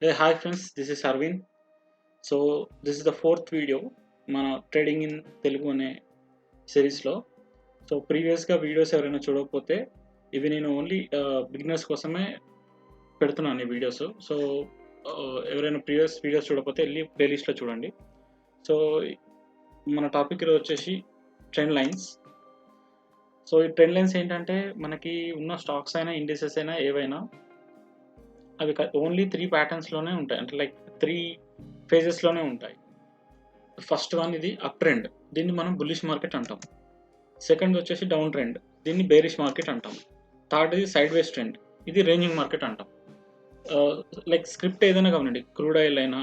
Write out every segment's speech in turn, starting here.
Hey, hi friends, this is Arvind. So this is the fourth video మన trading in Telugu అనే సిరీస్లో. So ప్రీవియస్గా videos ఎవరైనా చూడకపోతే ఇవి నేను ఓన్లీ బిగినర్స్ కోసమే పెడుతున్నాను ఈ వీడియోస్. సో ఎవరైనా ప్రీవియస్ వీడియోస్ చూడకపోతే వెళ్ళి ప్లేలిస్ట్లో చూడండి. సో మన టాపిక్ ఈరోజు వచ్చేసి ట్రెండ్ లైన్స్. సో ఈ ట్రెండ్ లైన్స్ ఏంటంటే మనకి ఉన్న స్టాక్స్ అయినా ఇండిసెస్ అయినా ఏవైనా అవి ఓన్లీ 3 ప్యాటర్న్స్లోనే ఉంటాయి, అంటే లైక్ 3 ఫేజెస్లోనే ఉంటాయి. ఫస్ట్ వన్ ఇది అప్ ట్రెండ్, దీన్ని మనం బుల్లిష్ మార్కెట్ అంటాం. సెకండ్ వచ్చేసి డౌన్ ట్రెండ్, దీన్ని బేరిష్ మార్కెట్ అంటాం. థర్డ్ ఇది సైడ్ వేస్ ట్రెండ్, ఇది రేంజింగ్ మార్కెట్ అంటాం. లైక్ స్క్రిప్ట్ ఏదైనా కావాలండి, క్రూడ్ ఆయిల్ అయినా,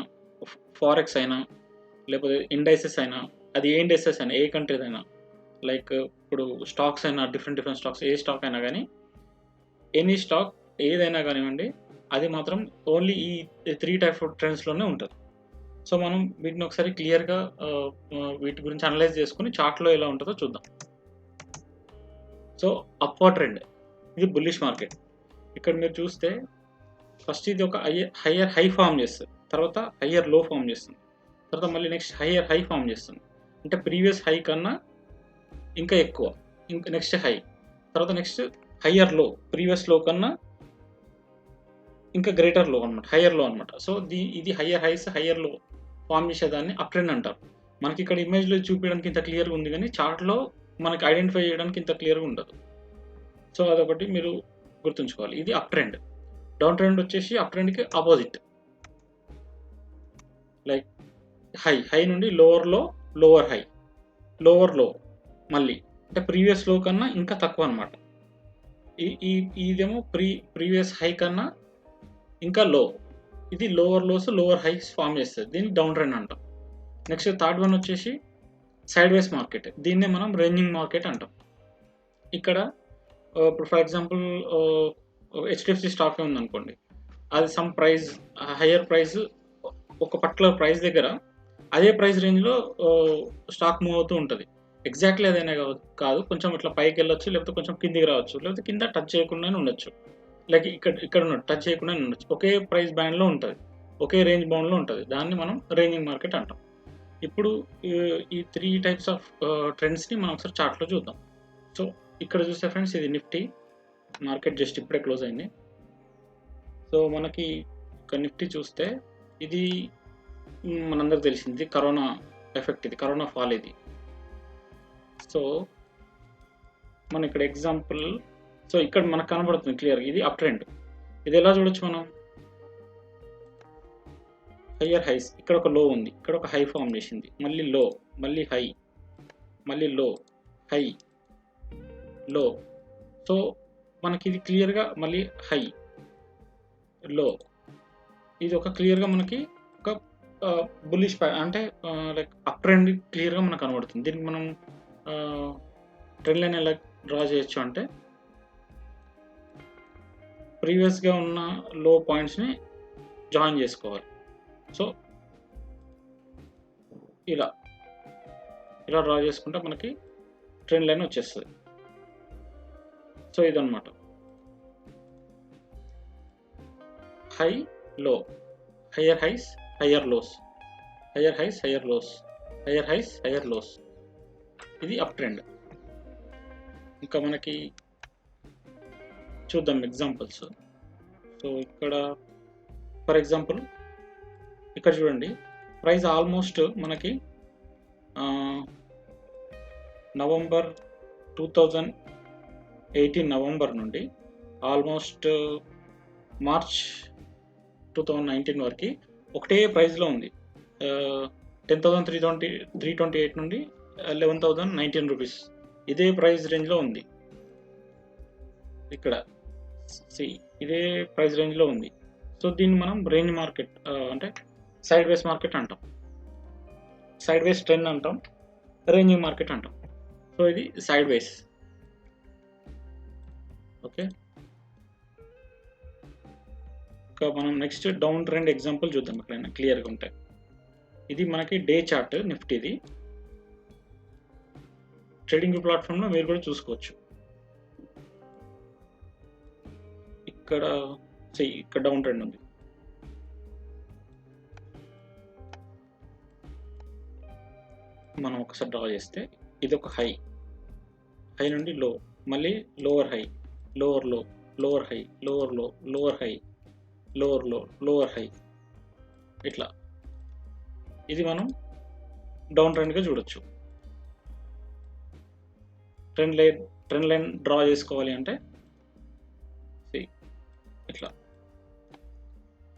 ఫారెక్స్ అయినా, లేకపోతే ఇండైసెస్ అయినా, అది ఏ ఇండైసెస్ అయినా, ఏ కంట్రీస్ అయినా, లైక్ ఇప్పుడు స్టాక్స్ అయినా, డిఫరెంట్ స్టాక్స్, ఏ స్టాక్ అయినా కానీ, ఎనీ స్టాక్ ఏదైనా కానివ్వండి, అది మాత్రం ఓన్లీ ఈ 3 టైప్ ఆఫ్ ట్రెండ్స్లోనే ఉంటుంది. సో మనం వీటిని ఒకసారి క్లియర్గా వీటి గురించి అనలైజ్ చేసుకుని చార్ట్లో ఎలా ఉంటుందో చూద్దాం. సో అప్వర్డ్ ట్రెండ్, ఇది బుల్లిష్ మార్కెట్. ఇక్కడ మీరు చూస్తే ఫస్ట్ ఇది ఒక హయ్యర్ హై ఫామ్ చేస్తుంది, తర్వాత హయ్యర్ లో ఫామ్ చేస్తుంది, తర్వాత మళ్ళీ నెక్స్ట్ హయ్యర్ హై ఫామ్ చేస్తుంది, అంటే ప్రీవియస్ హై కన్నా ఇంకా ఎక్కువ, ఇంకా నెక్స్ట్ హై, తర్వాత నెక్స్ట్ హయ్యర్ లో, ప్రీవియస్ లో కన్నా ఇంకా గ్రేటర్ లో అనమాట, హయ్యర్ లో అనమాట. సో ఇది higher highs higher low form చేసేదాన్ని అప్ ట్రెండ్ అంటారు. మనకి ఇక్కడ ఇమేజ్లో చూపించడానికి ఇంత క్లియర్గా ఉంది, కానీ చార్ట్లో మనకి ఐడెంటిఫై చేయడానికి ఇంత క్లియర్గా ఉండదు. సో అదొకటి మీరు గుర్తుంచుకోవాలి. ఇది అప్ ట్రెండ్. డౌన్ ట్రెండ్ వచ్చేసి అప్ ట్రెండ్కి ఆపోజిట్, లైక్ హై నుండి లోవర్ లో, లోవర్ హై, లోవర్ లో, మళ్ళీ అంటే ప్రీవియస్ లో కన్నా ఇంకా తక్కువ అనమాట. ఇదేమో ప్రీవియస్ హై కన్నా ఇంకా లో, ఇది lower lows lower highs form చేస్తుంది, దీన్ని డౌన్ ట్రెండ్ అంటాం. నెక్స్ట్ థర్డ్ వన్ వచ్చేసి సైడ్ వేస్ మార్కెట్, దీన్నే మనం రేంజింగ్ మార్కెట్ అంటాం. ఇక్కడ ఇప్పుడు ఫర్ ఎగ్జాంపుల్ హెచ్డిఎఫ్సి స్టాక్ ఉందనుకోండి, అది సమ్ ప్రైస్, హయ్యర్ ప్రైస్, ఒక పర్టికులర్ ప్రైస్ దగ్గర అదే ప్రైస్ రేంజ్లో స్టాక్ మూవ్ అవుతూ ఉంటుంది. ఎగ్జాక్ట్లీ అదైనా కాదు, కొంచెం ఇట్లా పైకి వెళ్ళొచ్చు, లేకపోతే కొంచెం కిందికి రావచ్చు, లేకపోతే కింద టచ్ చేయకుండానే ఉండొచ్చు, లైక్ ఇక్కడ ఉన్నట్టు టచ్ చేయకుండానే ఉండొచ్చు. ఒకే ప్రైస్ బ్యాండ్లో ఉంటుంది, ఒకే రేంజ్ బౌండ్లో ఉంటుంది, దాన్ని మనం రేంజింగ్ మార్కెట్ అంటాం. ఇప్పుడు ఈ 3 టైప్స్ ఆఫ్ ట్రెండ్స్ని మనం ఒకసారి చార్ట్లో చూద్దాం. సో ఇక్కడ చూస్తే ఫ్రెండ్స్, ఇది నిఫ్టీ మార్కెట్ జస్ట్ ఇప్పుడే క్లోజ్ అయింది. సో మనకి ఒక నిఫ్టీ చూస్తే ఇది మనందరికి తెలిసింది, కరోనా ఎఫెక్ట్, ఇది కరోనా ఫాల్ ఇది. సో మన ఇక్కడ ఎగ్జాంపుల్, సో ఇక్కడ మనకు కనబడుతుంది క్లియర్గా, ఇది అప్ ట్రెండ్. ఇది ఎలా చూడొచ్చు మనం, హయ్యర్ హైస్, ఇక్కడ ఒక లో ఉంది, ఇక్కడ ఒక హై ఫామ్ చేసింది, మళ్ళీ లో, మళ్ళీ హై, మళ్ళీ లో, హై, లో. సో మనకి ఇది క్లియర్గా మళ్ళీ హై, లో, ఇది ఒక క్లియర్గా మనకి ఒక బుల్లిష్ అంటే లైక్ అప్ ట్రెండ్ క్లియర్గా మనకు కనబడుతుంది. దీనికి మనం ట్రెండ్ లైన్ ఎలా డ్రా చేయొచ్చు అంటే, ప్రీవియస్గా ఉన్న లో పాయింట్స్ని జాయిన్ చేసుకోవాలి. సో ఇలా డ్రా చేసుకుంటే మనకి ట్రెండ్ లైన్ వచ్చేస్తుంది. సో ఇదన్నమాట, high low, higher highs higher lows, higher highs higher lows, higher highs higher lows, ఇది అప్ ట్రెండ్. ఇంకా మనకి చూద్దాం ఎగ్జాంపుల్స్. సో ఇక్కడ ఫర్ ఎగ్జాంపుల్ ఇక్కడ చూడండి, ప్రైస్ ఆల్మోస్ట్ మనకి నవంబర్ 2018 నవంబర్ నుండి ఆల్మోస్ట్ మార్చ్ 2019 వరకు ఒకటే ప్రైస్లో ఉంది. 10,328 నుండి 11,019 రూపీస్, ఇదే ప్రైస్ రేంజ్లో ఉంది. ఇక్కడ ఇదే ప్రైస్ రేంజ్లో ఉంది. సో దీన్ని మనం రేంజ్ మార్కెట్ అంటే సైడ్ వేస్ మార్కెట్ అంటాం, సైడ్ వేస్ ట్రెండ్ అంటాం, రేంజింగ్ మార్కెట్ అంటాం. సో ఇది సైడ్ వేస్. ఓకే, ఇంకా మనం నెక్స్ట్ డౌన్ ట్రెండ్ ఎగ్జాంపుల్ చూద్దాం, ఎక్కడైనా క్లియర్గా ఉంటాయి. ఇది మనకి డే చార్ట్ నిఫ్టీది, ట్రేడింగ్ ప్లాట్ఫామ్లో మీరు కూడా చూసుకోవచ్చు. ఇక్కడ డౌన్ ట్రెండ్ ఉంది, మనం ఒకసారి డ్రా చేస్తే ఇది ఒక హై నుండి లో, మళ్ళీ లోవర్ హై, లోవర్ లో, లోవర్ హై, లోవర్ లో, లోవర్ హై, లోవర్ లో, లోవర్ హై, ఇట్లా ఇది మనం డౌన్ ట్రెండ్గా చూడొచ్చు. ట్రెండ్ లైన్ డ్రా చేసుకోవాలి అంటే ఇట్లా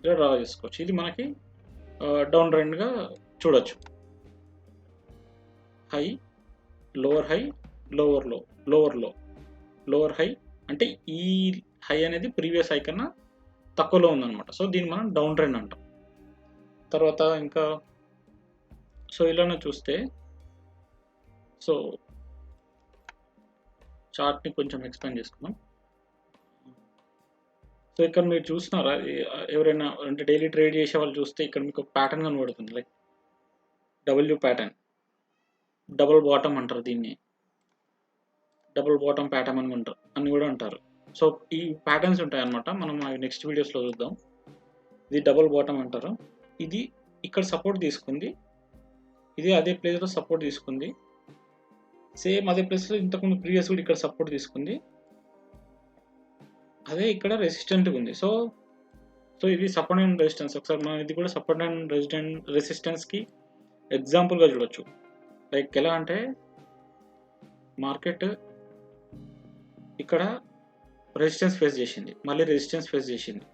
డ్రా చేసుకోవచ్చు. ఇది మనకి డౌన్ ట్రెండ్గా చూడొచ్చు. హై, లోవర్ హై, లోవర్ లో, లోవర్ లో, లోవర్ హై, అంటే ఈ హై అనేది ప్రీవియస్ హై కన్నా తక్కువలో ఉందన్నమాట. సో దీన్ని మనం డౌన్ ట్రెండ్ అంటాం. తర్వాత ఇంకా సో ఇలానే చూస్తే సో చార్ట్ని కొంచెం ఎక్స్ప్లెయిన్ చేసుకుందాం. సో ఇక్కడ మీరు చూస్తున్నారా, ఎవరైనా అంటే డైలీ ట్రేడ్ చేసే వాళ్ళు చూస్తే ఇక్కడ మీకు ఒక ప్యాటర్న్ కనబడుతుంది, like W pattern, double bottom అంటారు దీన్ని, డబుల్ బాటమ్ ప్యాటర్న్ అని కూడా అంటారు. సో ఈ ప్యాటర్న్స్ ఉంటాయి అన్నమాట. మనం అవి నెక్స్ట్ వీడియోస్లో చూద్దాం. ఇది డబుల్ బాటమ్ అంటారు. ఇది ఇక్కడ సపోర్ట్ తీసుకుంది, ఇది అదే ప్లేస్లో సపోర్ట్ తీసుకుంది, సేమ్ అదే ప్లేస్లో ఇంతకుముందు ప్రీవియస్ కూడా ఇక్కడ సపోర్ట్ తీసుకుంది, అదే ఇక్కడ రెసిస్టెంట్గా ఉంది. సో ఇది సపోర్ట్ అండ్ రెసిస్టెన్స్. ఒకసారి మనం ఇది కూడా సపోర్ట్ అండ్ రెసిస్టెన్స్కి ఎగ్జాంపుల్గా చూడొచ్చు. లైక్ ఎలా అంటే మార్కెట్ ఇక్కడ రెసిస్టెన్స్ ఫేస్ చేసింది, మళ్ళీ రెసిస్టెన్స్ ఫేస్ చేసింది,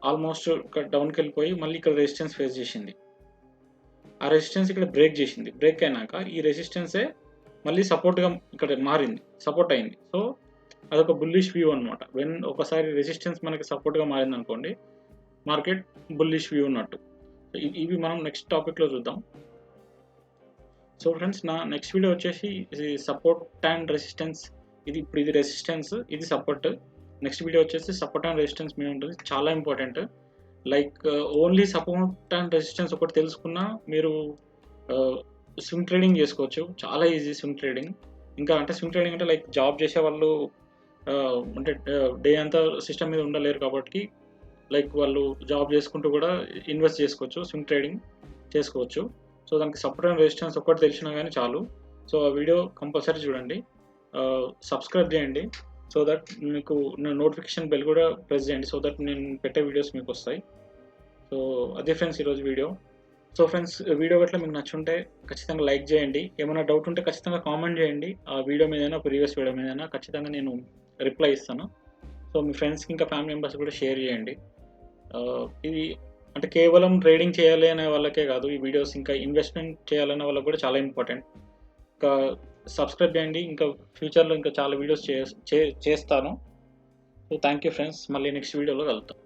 ఆల్మోస్ట్ ఇక్కడ డౌన్కి వెళ్ళిపోయి మళ్ళీ ఇక్కడ రెసిస్టెన్స్ ఫేస్ చేసింది. ఆ రెసిస్టెన్స్ ఇక్కడ బ్రేక్ చేసింది. బ్రేక్ అయినాక ఈ రెసిస్టెన్సే మళ్ళీ సపోర్ట్గా ఇక్కడ మారింది, సపోర్ట్ అయింది. సో అదొక బుల్లిష్ వ్యూ అనమాట. ఒకసారి రెసిస్టెన్స్ మనకి సపోర్ట్గా మారింది అనుకోండి, మార్కెట్ బుల్లిష్ వ్యూ ఉన్నట్టు. ఇవి మనం నెక్స్ట్ టాపిక్లో చూద్దాం. సో ఫ్రెండ్స్, నా నెక్స్ట్ వీడియో వచ్చేసి ఇది సపోర్ట్ అండ్ రెసిస్టెన్స్. ఇప్పుడు ఇది రెసిస్టెన్స్, ఇది సపోర్ట్. నెక్స్ట్ వీడియో వచ్చేసి సపోర్ట్ అండ్ రెసిస్టెన్స్ మీద ఉంటుంది. చాలా important. Like only support and resistance ఒకటి తెలుసుకున్నా మీరు స్వింగ్ ట్రేడింగ్ చేసుకోవచ్చు. చాలా ఈజీ స్వింగ్ ట్రేడింగ్. ఇంకా అంటే స్వింగ్ ట్రేడింగ్ అంటే లైక్ జాబ్ చేసే వాళ్ళు అంటే డే అంతా సిస్టమ్ మీద ఉండలేరు కాబట్టి లైక్ వాళ్ళు జాబ్ చేసుకుంటూ కూడా ఇన్వెస్ట్ చేసుకోవచ్చు, స్వింగ్ ట్రేడింగ్ చేసుకోవచ్చు. సో దానికి సపోర్ట్ అండ్ రెసిస్టెన్స్ ఒకటి తెలిసినా కానీ చాలు. సో ఆ వీడియో కంపల్సరీ చూడండి, సబ్స్క్రైబ్ చేయండి. సో దట్ మీకు నోటిఫికేషన్ బెల్ కూడా ప్రెస్ చేయండి, సో దట్ నేను పెట్టే వీడియోస్ మీకు వస్తాయి. సో అదే ఫ్రెండ్స్ ఈరోజు వీడియో. సో ఫ్రెండ్స్, వీడియో గట్లా మీకు నచ్చుంటే ఖచ్చితంగా లైక్ చేయండి. ఏమైనా డౌట్ ఉంటే ఖచ్చితంగా కామెంట్ చేయండి. ఆ వీడియో మీదైనా ప్రీవియస్ వీడియో మీదైనా ఖచ్చితంగా నేను రిప్లై ఇస్తాను. సో మీ ఫ్రెండ్స్కి ఇంకా ఫ్యామిలీ మెంబర్స్ కూడా షేర్ చేయండి. ఇది అంటే కేవలం ట్రేడింగ్ చేయాలి అనే వాళ్ళకే కాదు, ఈ వీడియోస్ ఇంకా ఇన్వెస్ట్మెంట్ చేయాలనే వాళ్ళకి కూడా చాలా ఇంపార్టెంట్. ఇంకా సబ్స్క్రైబ్ చేయండి. ఇంకా ఫ్యూచర్లో ఇంకా చాలా వీడియోస్ చేస్తాను. సో థ్యాంక్ యూ ఫ్రెండ్స్, మళ్ళీ నెక్స్ట్ వీడియోలో కలుద్దాం.